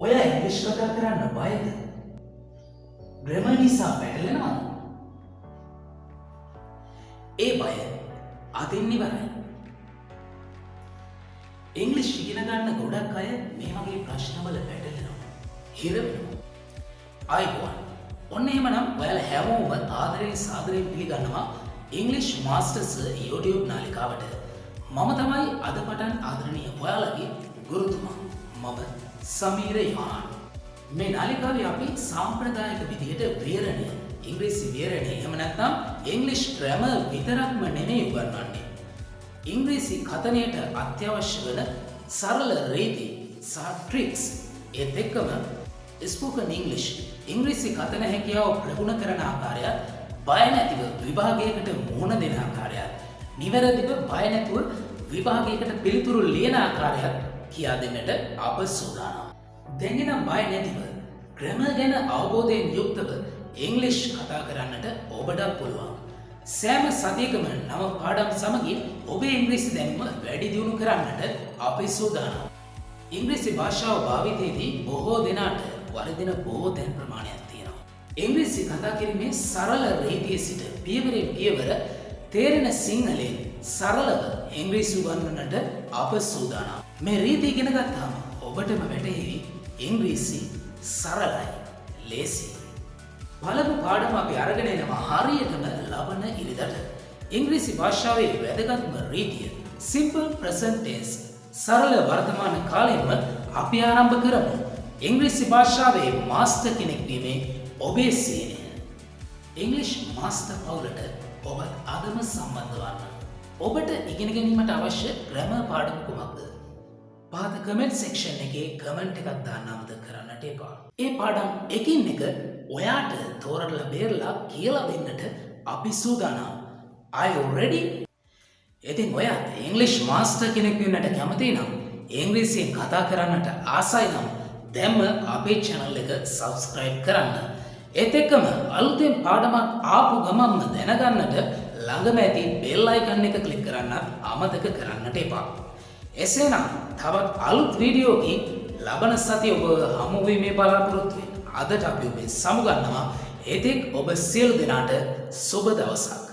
ඔයා ඉංග්‍රීසි කතා කරන්න බයද? ග්‍රැමර් නිසා පැටලෙනවද? ඒ බය අදින් ඉවරයි. ඉංග්‍රීසි ඉගෙන ගන්න ගොඩක් අය මේ වගේ ප්‍රශ්නවල පැටලෙනවා. හිර වෙනවා. ආයිබෝන්. ඔන්න එහෙමනම් ඔයාලා හැමෝම ආදරයෙන් සාදරයෙන් පිළිගන්නවා ඉංග්‍රීසි මාස්ටර්ස් YouTube නාලිකාවට. මම තමයි අද පටන් ආදරණීය ඔයාලගේ ගුරුතුමා. මම සමීර යහන්. මේ නාලිකාවේ අපි සාම්ප්‍රදායික විදිහට විවරණය, ඉංග්‍රීසි විවරණය එහෙම නැත්නම් ඉංග්‍රීසි ග්‍රැමර් විතරක්ම නෙමෙයි උගන්වන්නේ. ඉංග්‍රීසි කතනයට අත්‍යවශ්‍ය වන සරල රීති සහ ට්‍රික්ස් ඒත් එක්කම ස්පෝකන් ඉංග්‍රීසි ඉංග්‍රීසි කතන හැකියාව ප්‍රගුණ කරන ආකාරයත්, බය නැතිව විභාගයකට මුහුණ දෙන ආකාරයත්, නිවැරදිව බය නැතුව විභාගයකට පිළිතුරු ලියන ආකාරයත් කියා දෙන්නට අප සූදානම්. දැන් එනම් බය නැතිව ග්‍රැමර් ගැන අවබෝධයෙන් යුක්තව ඉංග්‍රීසි කතා කරන්නට ඔබට පුළුවන්. සෑම සතියකම නව පාඩම් සමගින් ඔබේ ඉංග්‍රීසි දැනුම වැඩි දියුණු කරන්නට අපි සූදානම්. ඉංග්‍රීසි භාෂාව භාවිතයේදී බොහෝ දෙනාට වරදින බොහෝ තැන් ප්‍රමාණයක් තියෙනවා. ඉංග්‍රීසි කතා කිරීමේ සරල රීතිය සිට පියවරෙන් පියවර තේරෙන සිංහලෙන් සරලව ඉංග්‍රීසි උගන්වන්නට අප සූදානම්. මේ රීති ඉගෙන ගත්තාම ඔබටම වැටහෙවි ඉංග්‍රීසි සරලයි, ලේසි. පළමු පාඩම අපි අරගෙන එනවා හරියටම ලබන ඉරිදට. ඉංග්‍රීසි භාෂාවේ වැදගත්ම රීතිය සිම්පල් ප්‍රසන්ට් ටෙන්ස්, සරල වර්තමාන කාලයෙන්ම අපි ආරම්භ කරමු. ඉංග්‍රීසි භාෂාවේ මාස්ටර් කෙනෙක් වීමේ ඔබේ සීනය. ඉංග්‍රීසි මාස්ටර් පවුලට ඔබත් අදම සම්බන්ධ වන්න. ඔබට ඉගෙන ගැනීමට අවශ්‍ය ග්‍රැමර් පාඩම කුමක්ද? පහත කමෙන්ට් සෙක්ෂන් එකේ කමෙන්ට් එකක් දාන්න අමතක කරන්නට එපා. ඒ පාඩම් එකින් එක ඔයාට තෝරලා බේරලා කියලා දෙන්නට අපි සූදානම්. Are you ready? ඉතින් ඔයාත් ඉංග්‍රීසි මාස්ටර් කෙනෙක් වෙන්නට කැමති නම්, ඉංග්‍රීසියෙන් කතා කරන්නට ආසයි නම් දැන්ම අපේ channel එක subscribe කරන්න. ඒත් එක්කම අලුතෙන් පාඩමක් ආපු ගමන්ම දැනගන්නට ළඟම ඇති bell icon එක click කරන්නත් අමතක කරන්නට එපා. එසේනම් තවත් අලුත් වීඩියෝකින් ලබන සතිය ඔබ හමු වීමේ බලාපොරොත්තු වෙන. අදට අපි ඔබෙන් සමුගන්නවා. එතෙක් ඔබ සියලු දෙනාට සුබ දවසක්.